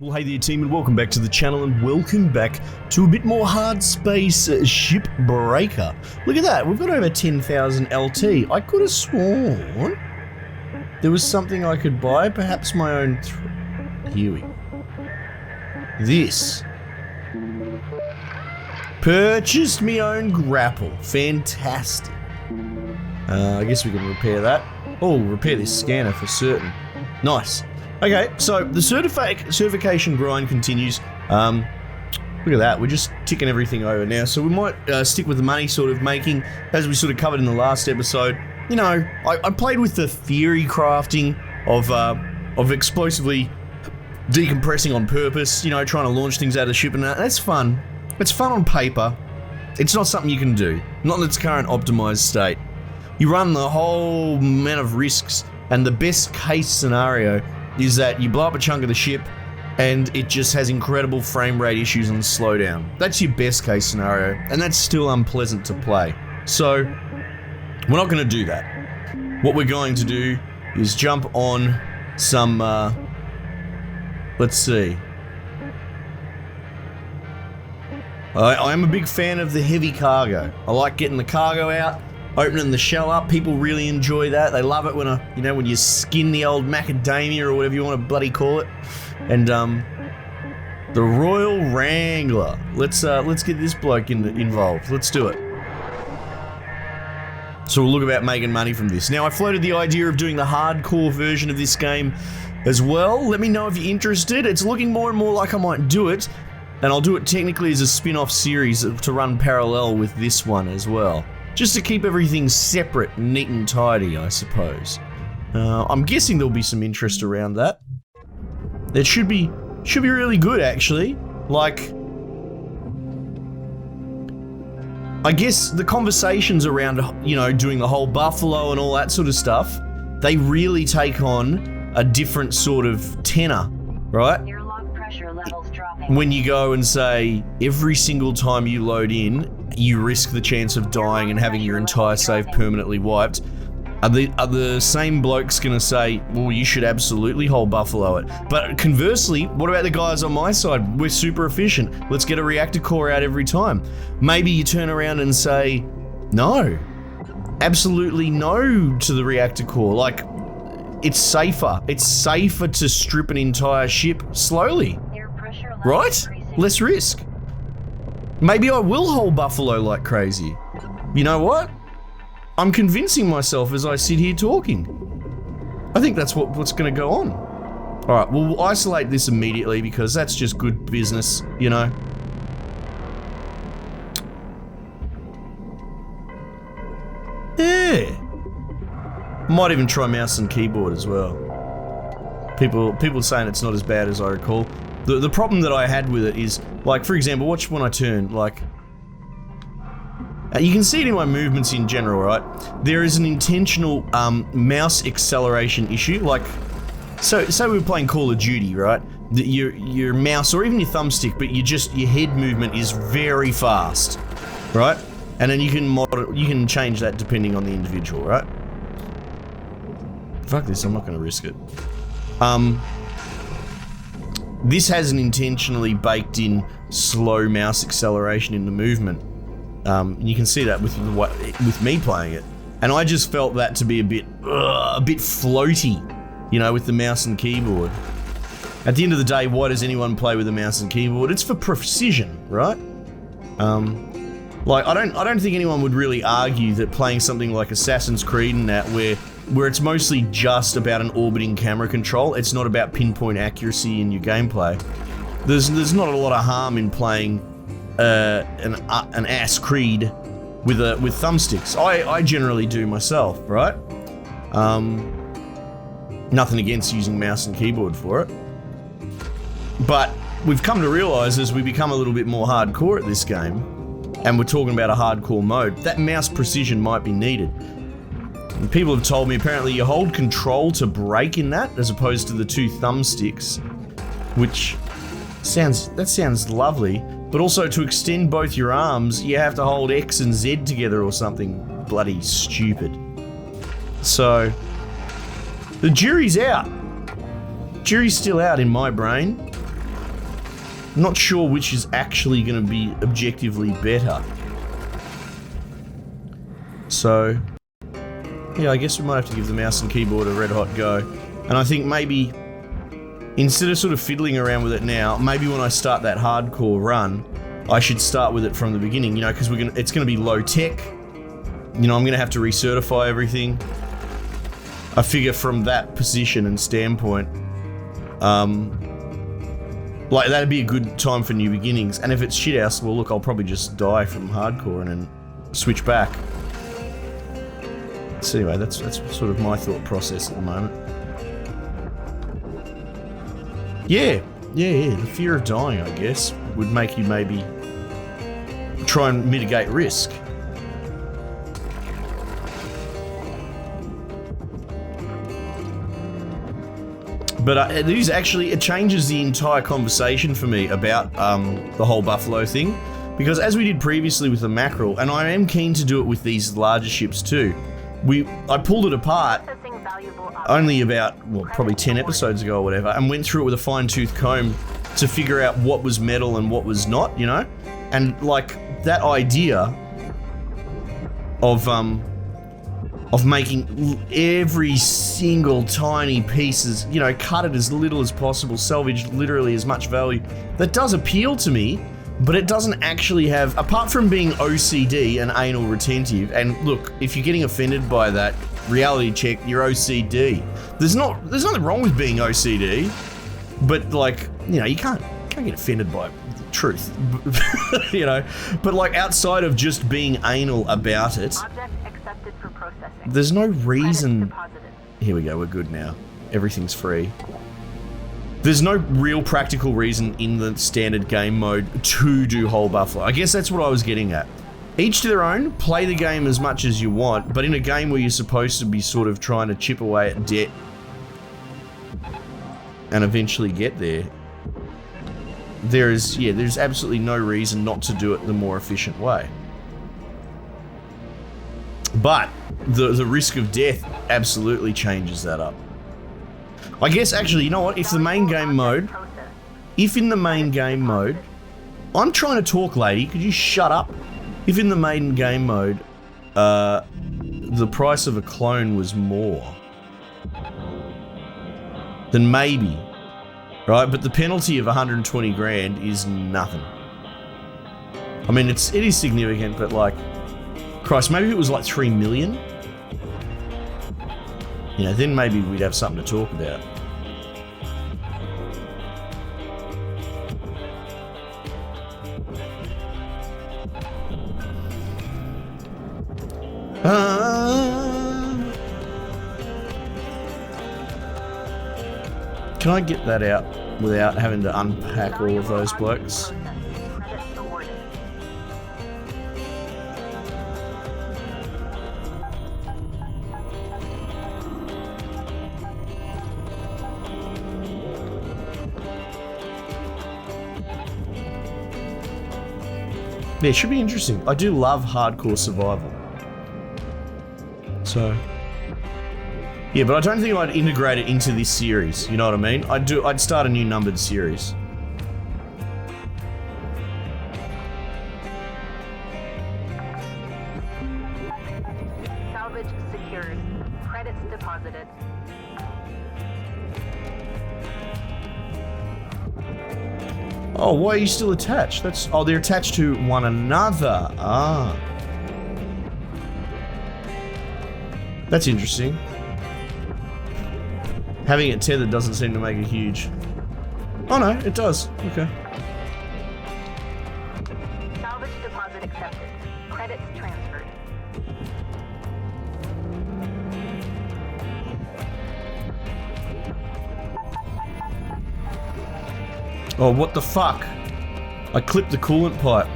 Well, hey there team, and welcome back to the channel, and welcome back to a bit more Hardspace Shipbreaker. Look at that, we've got over 10,000 LT. I could have sworn there was something I could buy, perhaps my own here we go. This. Purchased me own grapple. Fantastic. I guess we can repair that. Oh, repair this scanner for certain. Nice. Okay, so the certification grind continues. Look at that, we're just ticking everything over now. So we might stick with the money sort of making, as we sort of covered in the last episode. You know, I played with the theory crafting of explosively decompressing on purpose, you know, trying to launch things out of the ship, and that's fun. It's fun on paper. It's not something you can do, not in its current optimized state. You run the whole amount of risks, and the best case scenario is that you blow up a chunk of the ship and it just has incredible frame rate issues and slowdown. That's your best case scenario, and that's still unpleasant to play. So we're not going to do that. What we're going to do is jump on some, let's see. I am a big fan of the heavy cargo. I like getting the cargo out, opening the shell up. People really enjoy that. They love it when when you skin the old macadamia or whatever you want to bloody call it. And the Royal Wrangler. Let's get this bloke involved. Let's do it. So we'll look about making money from this. Now, I floated the idea of doing the hardcore version of this game as well. Let me know if you're interested. It's looking more and more like I might do it, and I'll do it technically as a spin-off series to run parallel with this one as well. Just to keep everything separate, neat and tidy, I suppose. I'm guessing there'll be some interest around that. It should be really good, actually. Like, I guess the conversations around, you know, doing the whole buffalo and all that sort of stuff, they really take on a different sort of tenor, right? Your log pressure levels dropping. When you go and say, every single time you load in, you risk the chance of dying and having your entire save permanently wiped. Are the same blokes gonna say, well, you should absolutely whole buffalo it? But conversely, what about the guys on my side? We're super efficient. Let's get a reactor core out every time. Maybe you turn around and say, no. Absolutely no to the reactor core. Like, it's safer. It's safer to strip an entire ship slowly. Right? Less risk. Maybe I will hold buffalo like crazy. You know what? I'm convincing myself as I sit here talking. I think that's what's going to go on. Alright, we'll isolate this immediately because that's just good business, you know? Yeah. Might even try mouse and keyboard as well. People saying it's not as bad as I recall. The problem that I had with it is, like, for example, watch when I turn, like... you can see it in my movements in general, right? There is an intentional mouse acceleration issue, like... So we were playing Call of Duty, right? Your mouse, or even your thumbstick, but your head movement is very fast, right? And then you can change that depending on the individual, right? Fuck this, I'm not gonna risk it. This has an intentionally baked in slow mouse acceleration in the movement. You can see that with me playing it. And I just felt that to be a bit floaty, you know, with the mouse and keyboard. At the end of the day, why does anyone play with a mouse and keyboard? It's for precision, right? Like, I don't think anyone would really argue that playing something like Assassin's Creed and that, where it's mostly just about an orbiting camera control, it's not about pinpoint accuracy in your gameplay. There's not a lot of harm in playing an ass Creed with thumbsticks. I generally do myself, right? Nothing against using mouse and keyboard for it. But we've come to realize as we become a little bit more hardcore at this game, and we're talking about a hardcore mode, that mouse precision might be needed. And people have told me apparently you hold control to brake in that, as opposed to the two thumbsticks, which sounds lovely. But also to extend both your arms, you have to hold X and Z together or something bloody stupid. So, the jury's out. Jury's still out in my brain. I'm not sure which is actually going to be objectively better. So, yeah, I guess we might have to give the mouse and keyboard a red hot go. And I think maybe, instead of sort of fiddling around with it now, maybe when I start that hardcore run, I should start with it from the beginning, you know, because it's going to be low tech. You know, I'm going to have to recertify everything. I figure from that position and standpoint, like, that'd be a good time for new beginnings. And if it's shithouse, well, look, I'll probably just die from hardcore and then switch back. So anyway, that's sort of my thought process at the moment. Yeah. The fear of dying, I guess, would make you maybe try and mitigate risk. But it changes the entire conversation for me about the whole buffalo thing. Because as we did previously with the mackerel, and I am keen to do it with these larger ships too, I pulled it apart only about, well, probably 10 episodes ago or whatever, and went through it with a fine-tooth comb to figure out what was metal and what was not, you know? And like, that idea of making every single tiny piece, you know, cut it as little as possible, salvage literally as much value, that does appeal to me, but it doesn't actually have, apart from being OCD and anal retentive, and look, if you're getting offended by that, reality check, you're OCD. There's nothing wrong with being OCD, but like, you know, you can't get offended by the truth, you know, but like outside of just being anal about it, there's no reason. Here we go, we're good now. Everything's free. There's no real practical reason in the standard game mode to do whole buffalo. I guess that's what I was getting at. Each to their own, play the game as much as you want, but in a game where you're supposed to be sort of trying to chip away at debt and eventually get there, there's absolutely no reason not to do it the more efficient way. But the risk of death absolutely changes that up. I guess actually, you know what? If in the main game mode, I'm trying to talk, lady, could you shut up? If in the main game mode, the price of a clone was more, then maybe, right? But the penalty of 120 grand is nothing. I mean, it is significant, but like, Christ, maybe if it was like 3 million, you know, then maybe we'd have something to talk about. Can I get that out without having to unpack all of those blokes? Yeah, it should be interesting. I do love hardcore survival. So, yeah, but I don't think I'd integrate it into this series. You know what I mean? I'd start a new numbered series. Salvage secured. Credits deposited. Oh, why are you still attached? Oh, they're attached to one another. Ah. That's interesting. Having it tethered doesn't seem to make a huge... Oh no, it does. Okay. Salvage deposit accepted. Credits transferred. Oh, what the fuck? I clipped the coolant pipe.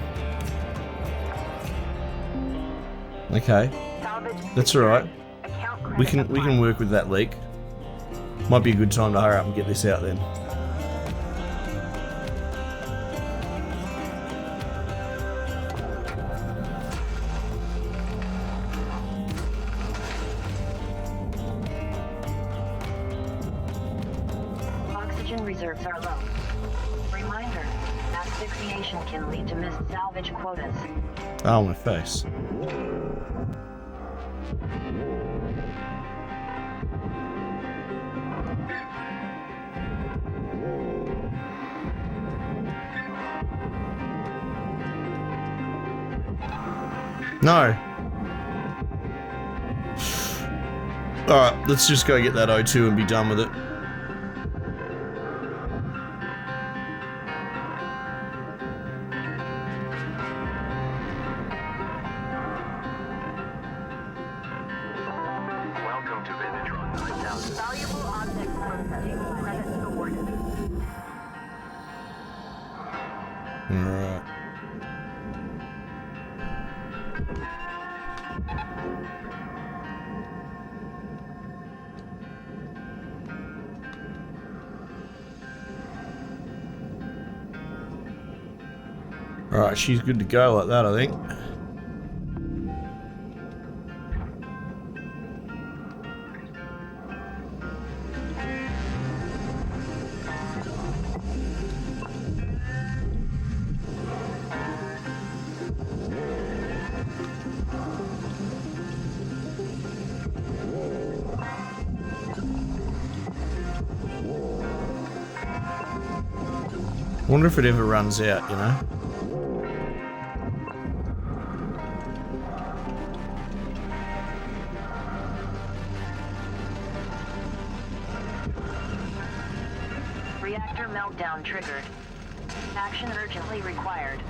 Okay. That's alright. We can work with that leak. Might be a good time to hurry up and get this out then. Oxygen reserves are low. Reminder, location can lead to missed salvage quotas. Oh, my face. No. Alright, let's just go get that O2 and be done with it. Welcome to Vinitron 9000. Valuable object processing. Credits awarded. Alright. Alright, she's good to go like that, I think. Wonder if it ever runs out, you know? Reactor meltdown triggered. Action urgently required.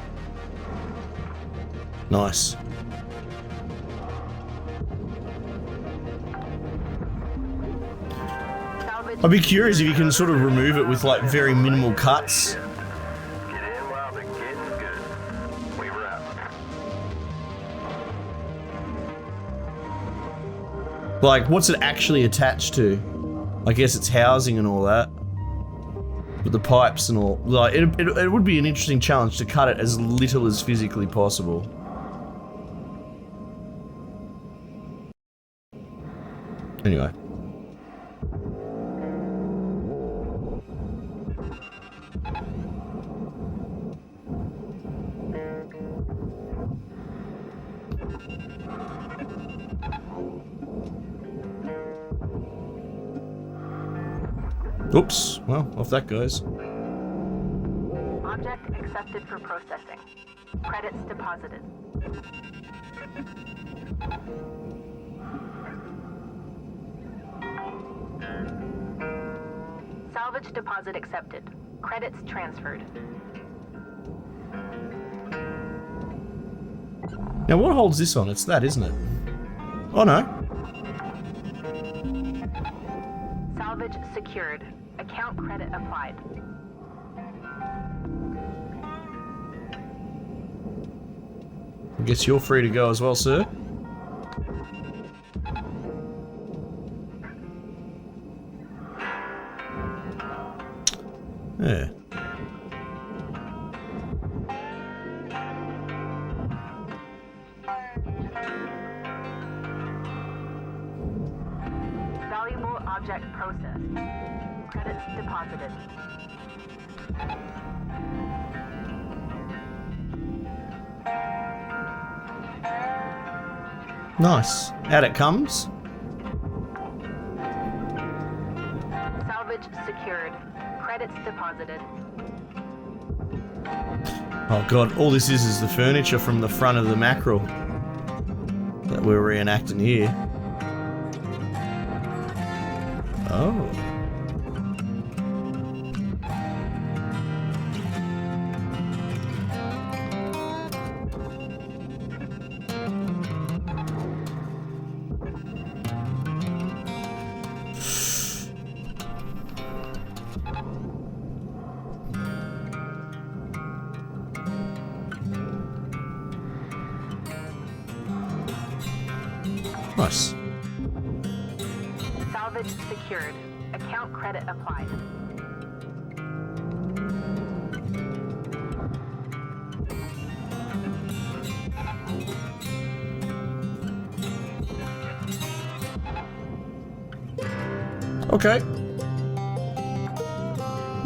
Nice. Salvage. I'd be curious if you can sort of remove it with like very minimal cuts. Get in while the getting's good. We wrap. Like, what's it actually attached to? I guess it's housing and all that. With the pipes and all. Like, it would be an interesting challenge to cut it as little as physically possible. Anyway. Oops, well, off that goes. Object accepted for processing. Credits deposited. Salvage deposit accepted. Credits transferred. Now what holds this on? It's that, isn't it? Oh no. Salvage secured. Account credit applied. I guess you're free to go as well, sir. Yeah. Valuable object processed. Credits deposited. Nice. Out it comes. Salvage secured. Credits deposited. Oh god, all this is the furniture from the front of the mackerel that we're reenacting here. Oh. Nice. Salvage secured. Account credit applied. Okay.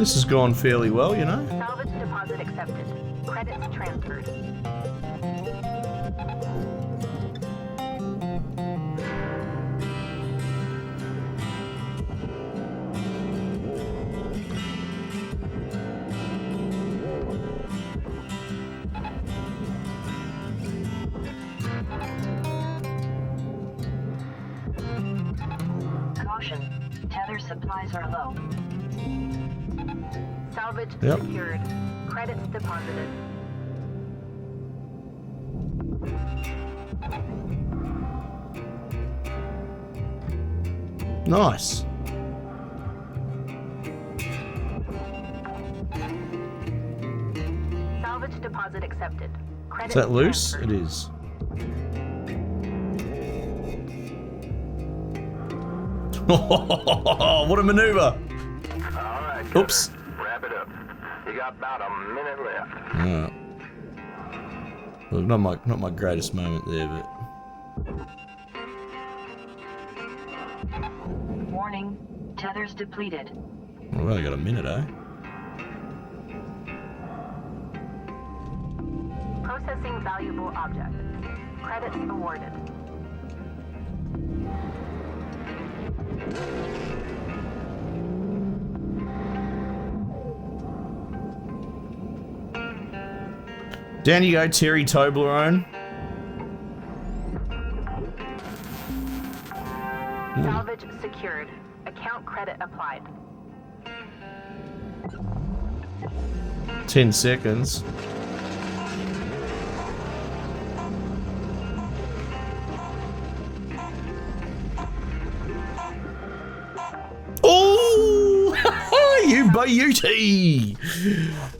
This has gone fairly well, you know. Salvage deposit accepted. Credits transferred. Caution. Tether supplies are low. Salvage Yep. secured. Credits deposited. Nice. Salvage deposit accepted. Credits Is that loose? transferred. It is. What a maneuver! All right. Oops. Wrap it up. You got about a minute left. Alright. Well, not my greatest moment there, but Warning. Tethers depleted. we've only got a minute, eh? Processing valuable object. Credits awarded. Down you go, Terry Toblerone. Salvage secured. Account credit applied. 10 seconds. Oh, you beauty!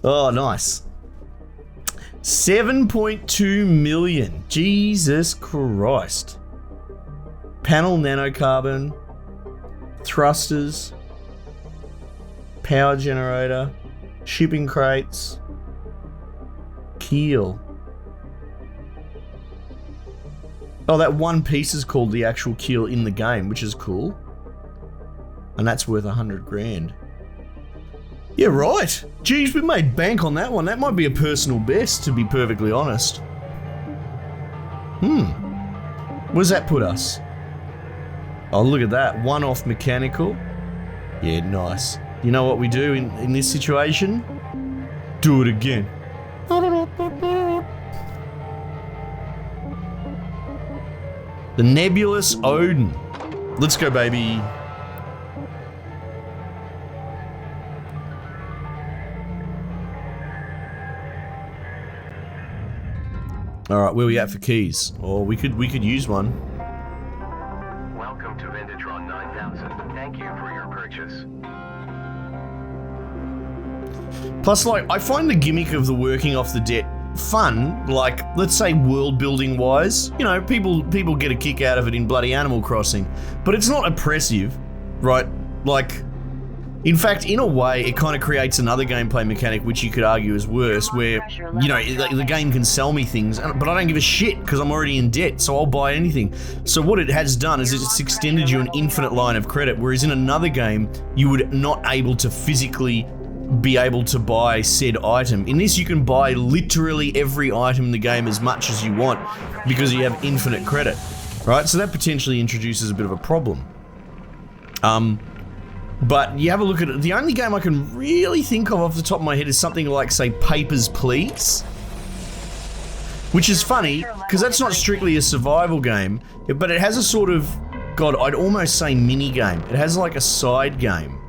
Oh, nice. 7.2 million. Jesus Christ. Panel nanocarbon, thrusters, power generator, shipping crates, keel. Oh, that one piece is called the actual keel in the game, which is cool. And that's worth 100 grand. Yeah, right. Geez, we made bank on that one. That might be a personal best, to be perfectly honest. Where does that put us? Oh, look at that. One off mechanical. Yeah, nice. You know what we do in this situation? Do it again. The Nebulous Odin. Let's go, baby. All right, where we at for keys? Or we could use one. Welcome to Vintatron 9000. Thank you for your purchase. Plus, like, I find the gimmick of the working off the debt fun. Like, let's say world building wise, you know, people get a kick out of it in bloody Animal Crossing, but it's not oppressive, right? Like, in fact, in a way, it kind of creates another gameplay mechanic which you could argue is worse, where, you know, the game can sell me things, but I don't give a shit because I'm already in debt, so I'll buy anything. So what it has done is it's extended you an infinite line of credit, whereas in another game, you would not able to physically be able to buy said item. In this, you can buy literally every item in the game as much as you want because you have infinite credit, right? So that potentially introduces a bit of a problem. But you have a look at it. The only game I can really think of off the top of my head is something like, say, Papers, Please. Which is funny, because that's not strictly a survival game, but it has a sort of, God, I'd almost say mini game. It has like a side game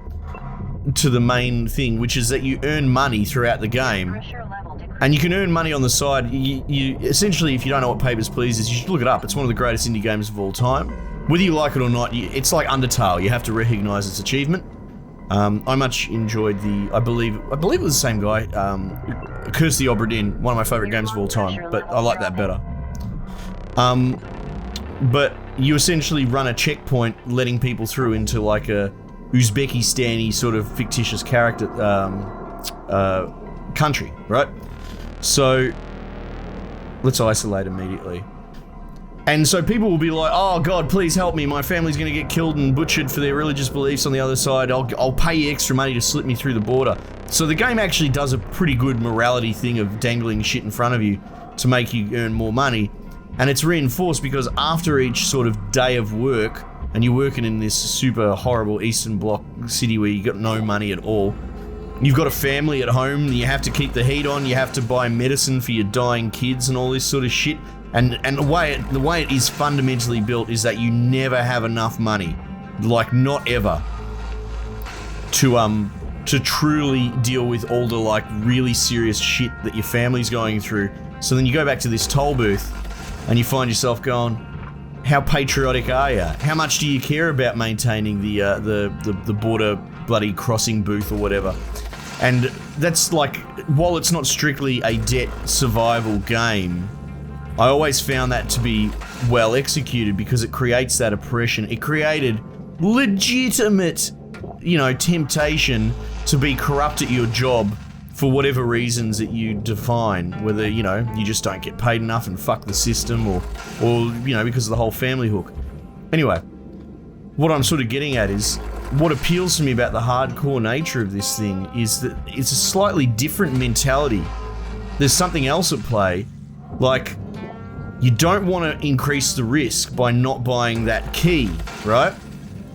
to the main thing, which is that you earn money throughout the game. Pressure level decreased. And you can earn money on the side. You essentially, if you don't know what Papers, Please is, you should look it up. It's one of the greatest indie games of all time. Whether you like it or not, it's like Undertale. You have to recognize its achievement. I much enjoyed I believe it was the same guy, Curse the Obra Dinn, one of my favorite games of all time, but I like that better. But you essentially run a checkpoint letting people through into like a Uzbekistan-y sort of fictitious character, country, right? So, let's isolate immediately. And so people will be like, oh God, please help me. My family's going to get killed and butchered for their religious beliefs on the other side. I'll pay you extra money to slip me through the border. So the game actually does a pretty good morality thing of dangling shit in front of you to make you earn more money. And it's reinforced because after each sort of day of work, and you're working in this super horrible Eastern Bloc city where you got no money at all, you've got a family at home, you have to keep the heat on, you have to buy medicine for your dying kids and all this sort of shit. And the way it is fundamentally built is that you never have enough money, like not ever, to truly deal with all the like really serious shit that your family's going through. So then you go back to this toll booth and you find yourself going, how patriotic are you? How much do you care about maintaining the border bloody crossing booth or whatever? And that's like, while it's not strictly a debt survival game, I always found that to be well executed because it creates that oppression. It created legitimate, temptation to be corrupt at your job for whatever reasons that you define. Whether, you just don't get paid enough and fuck the system or because of the whole family hook. Anyway, what I'm sort of getting at is what appeals to me about the hardcore nature of this thing is that it's a slightly different mentality. There's something else at play, like, you don't want to increase the risk by not buying that key, right?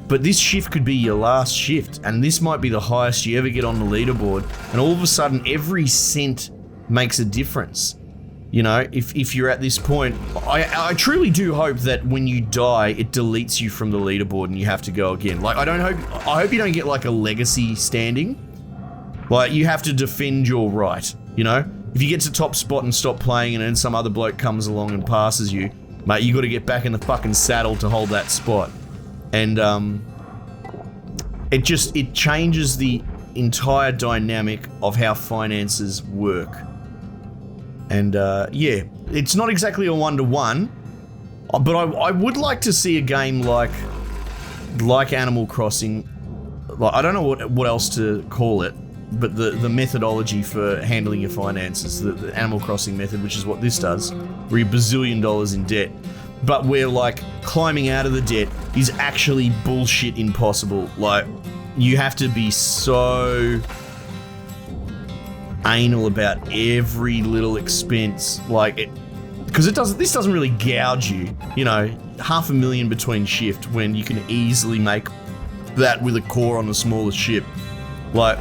But this shift could be your last shift, and this might be the highest you ever get on the leaderboard, and all of a sudden every cent makes a difference. If you're at this point, I truly do hope that when you die, it deletes you from the leaderboard and you have to go again. Like, I hope you don't get like a legacy standing. Like, you have to defend your right, If you get to top spot and stop playing and then some other bloke comes along and passes you, mate, you got to get back in the fucking saddle to hold that spot. And it changes the entire dynamic of how finances work. And yeah, it's not exactly a one-to-one, but I would like to see a game like Animal Crossing. Like, I don't know what else to call it, but the methodology for handling your finances, the Animal Crossing method, which is what this does, where you're $bazillion in debt, but where like climbing out of the debt is actually bullshit impossible. Like, you have to be so anal about every little expense, like it, because this doesn't really gouge you, $500,000 between shift when you can easily make that with a core on the smallest ship. Like,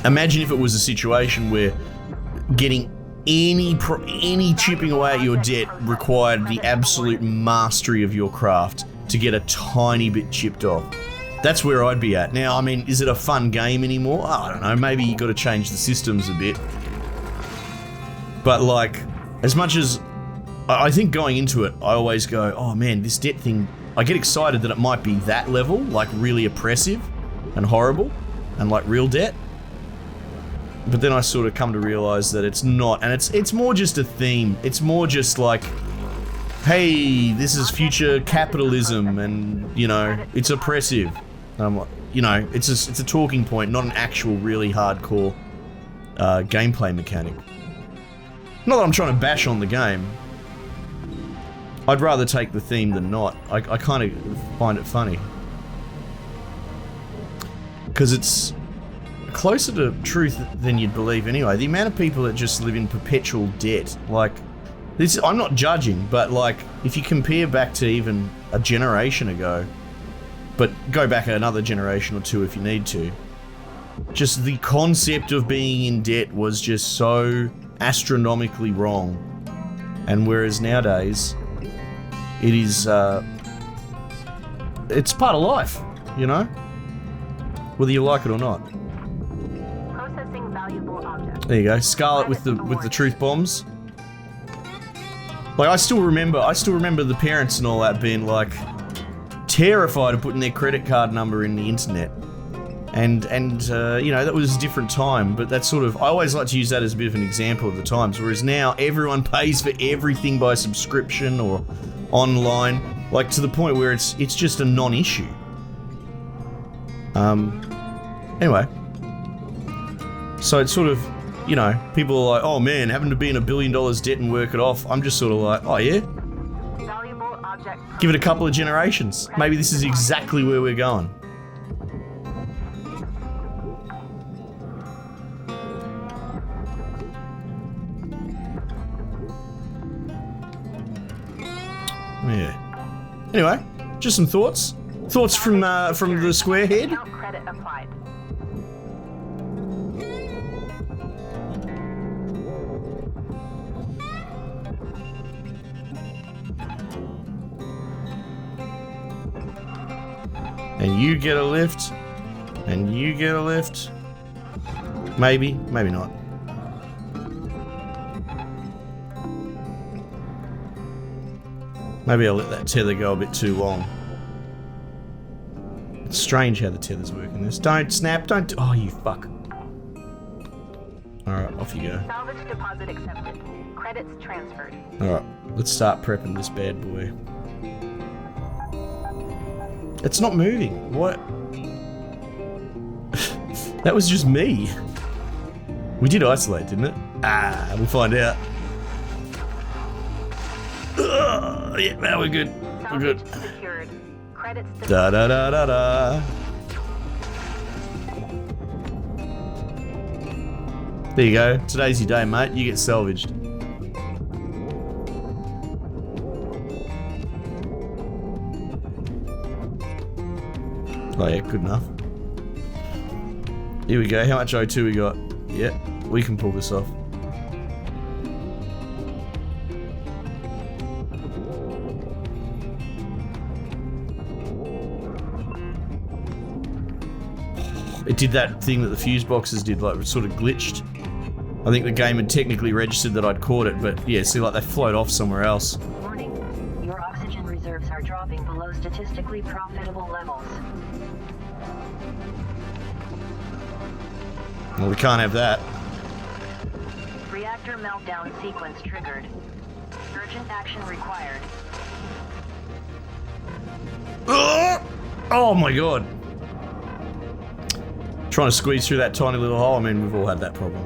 imagine if it was a situation where getting any chipping away at your debt required the absolute mastery of your craft to get a tiny bit chipped off. That's where I'd be at. Now, I mean, is it a fun game anymore? I don't know, maybe you got to change the systems a bit. But like, as much as I think going into it, I always go, oh man, this debt thing, I get excited that it might be that level, like really oppressive and horrible and like real debt. But then I sort of come to realize that it's not, and it's more just a theme. It's more just like, hey, this is future capitalism, and it's oppressive. It's a talking point, not an actual really hardcore gameplay mechanic. Not that I'm trying to bash on the game. I'd rather take the theme than not. I kind of find it funny. Because it's closer to truth than you'd believe anyway. The amount of people that just live in perpetual debt, like, this, I'm not judging, but like, if you compare back to even a generation ago, but go back another generation or two if you need to, just the concept of being in debt was just so astronomically wrong. And whereas nowadays, it is, it's part of life, whether you like it or not. Processing valuable objects. There you go, Scarlet with the truth bombs. Like, I still remember the parents and all that being like terrified of putting their credit card number in the internet. And that was a different time, but that's sort of, I always like to use that as a bit of an example of the times, whereas now everyone pays for everything by subscription or online, like to the point where it's just a non-issue. Anyway, so it's sort of, people are like, oh man, having to be in $1 billion debt and work it off. I'm just sort of like, oh yeah? object. Give it a couple of generations. Maybe this is exactly where we're going. Yeah. Anyway, just some thoughts. Thoughts from the square head. Account credit applied. And you get a lift. And you get a lift. Maybe, maybe not. Maybe I'll let that tether go a bit too long. It's strange how the tether's working this. Don't snap, don't do— oh, you fuck. Alright, off you go. Salvage deposit accepted. Credits transferred. Alright, let's start prepping this bad boy. It's not moving. What? That was just me. We did isolate, didn't it? Ah, we'll find out. Yeah, now we're good. We're good. Salvage secured. Credits Da da da da da. There you go. Today's your day, mate. You get salvaged. Oh yeah, good enough. Here we go. How much O2 we got? Yeah, we can pull this off. It did that thing that the fuse boxes did, like it sort of glitched. I think the game had technically registered that I'd caught it, but yeah, see, like they float off somewhere else. Warning. Your oxygen reserves are dropping below statistically profitable levels. Well, we can't have that. Reactor meltdown sequence triggered. Urgent action required. Oh my god. Trying to squeeze through that tiny little hole. I mean, we've all had that problem.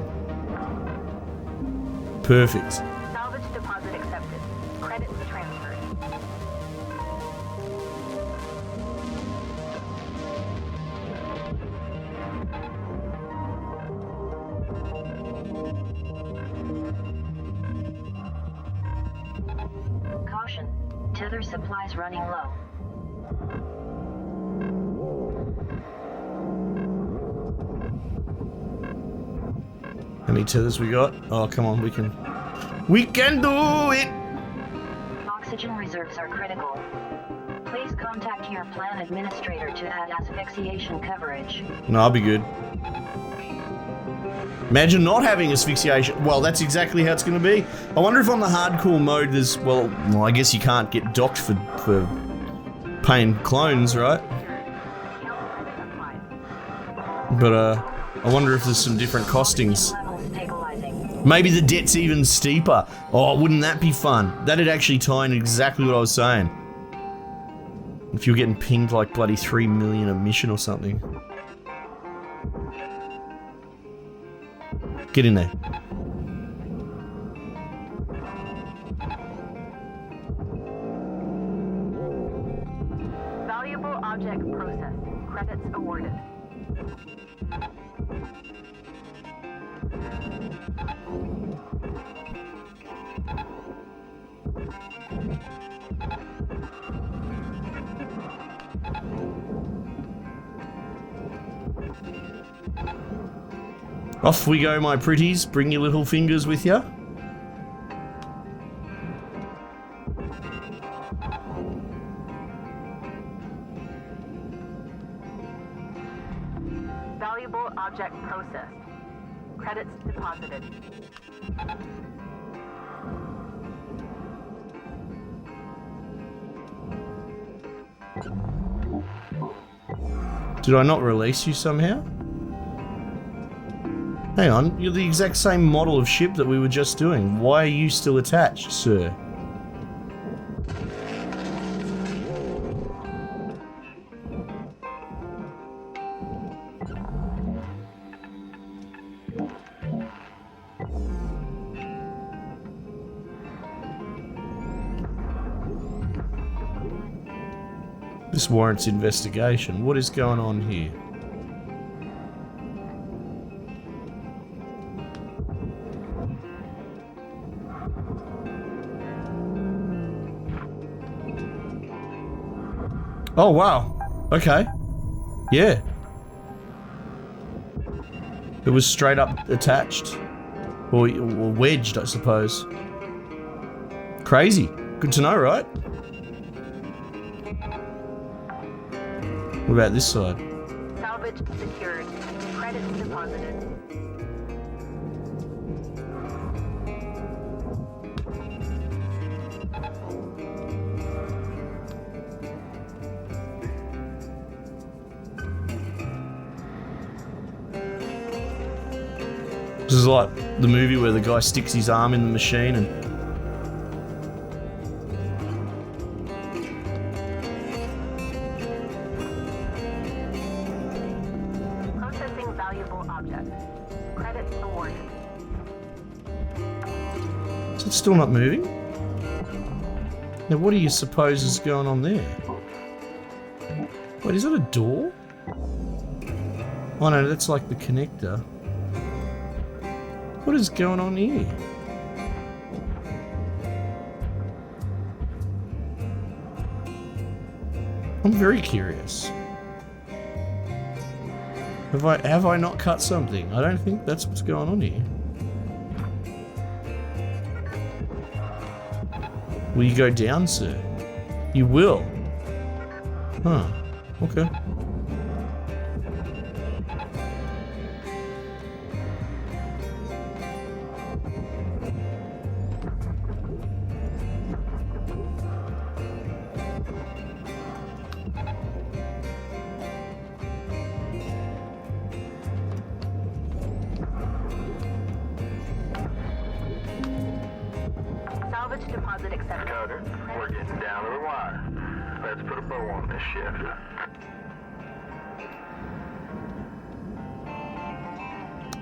Perfect. Salvage deposit accepted. Credits transferred. Caution. Tether supplies running low. How many tethers we got? Oh, come on, we can do it! Oxygen reserves are critical. Please contact your plan administrator to add asphyxiation coverage. No, I'll be good. Imagine not having asphyxiation. Well, that's exactly how it's going to be. I wonder if on the hardcore mode there's, well, I guess you can't get docked for paying clones, right? Account credit applied. But, I wonder if there's some different costings. Level stabilizing. Maybe the debt's even steeper. Oh, wouldn't that be fun? That'd actually tie in exactly what I was saying. If you're getting pinged like bloody 3 million a mission or something. Get in there. Valuable object processed. Credits awarded. Off we go, my pretties. Bring your little fingers with ya. Valuable object processed. Credits deposited. Did I not release you somehow? Hang on, you're the exact same model of ship that we were just doing. Why are you still attached, sir? This warrants investigation. What is going on here? Oh, wow. Okay. Yeah. It was straight up attached. Or wedged, I suppose. Crazy. Good to know, right? What about this side? Salvage secured. Credits deposited. This is like the movie where the guy sticks his arm in the machine and... Processing valuable object. Credits awarded. Is it still not moving? Now what do you suppose is going on there? Wait, is that a door? Oh no, that's like the connector. What is going on here? I'm very curious. Have I not cut something? I don't think that's what's going on here. Will you go down, sir? You will. Huh. Okay. Salvage deposit accepted. Carter, we're getting down to the wire. Let's put a bow on this shift.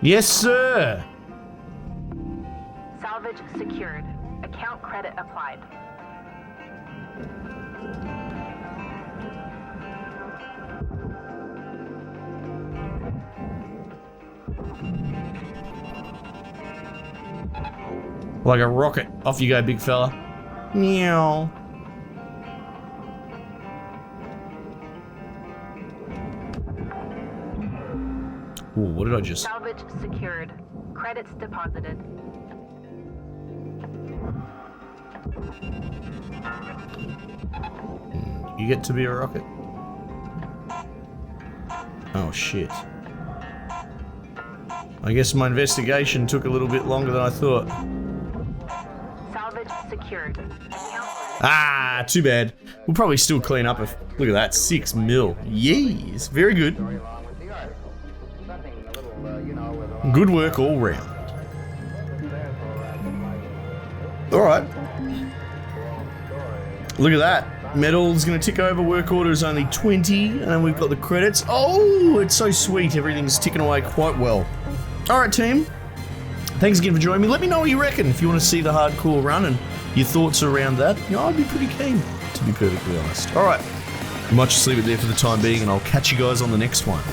Yes, sir. Salvage secured. Account credit applied. Like a rocket. Off you go, big fella. Meow. Ooh, what did I just... Salvage secured. Credits deposited. You get to be a rocket? Oh, shit. I guess my investigation took a little bit longer than I thought. Salvage secured. Ah, too bad. We'll probably still clean up if... Look at that, 6 mil. Yes, very good. Good work all round. Alright. Look at that. Metal's gonna tick over, work order is only 20, and then we've got the credits. Oh, it's so sweet, everything's ticking away quite well. Alright team, thanks again for joining me. Let me know what you reckon if you want to see the hardcore run and your thoughts around that. You know, I'd be pretty keen, to be perfectly honest. Alright, much to leave it there for the time being, and I'll catch you guys on the next one.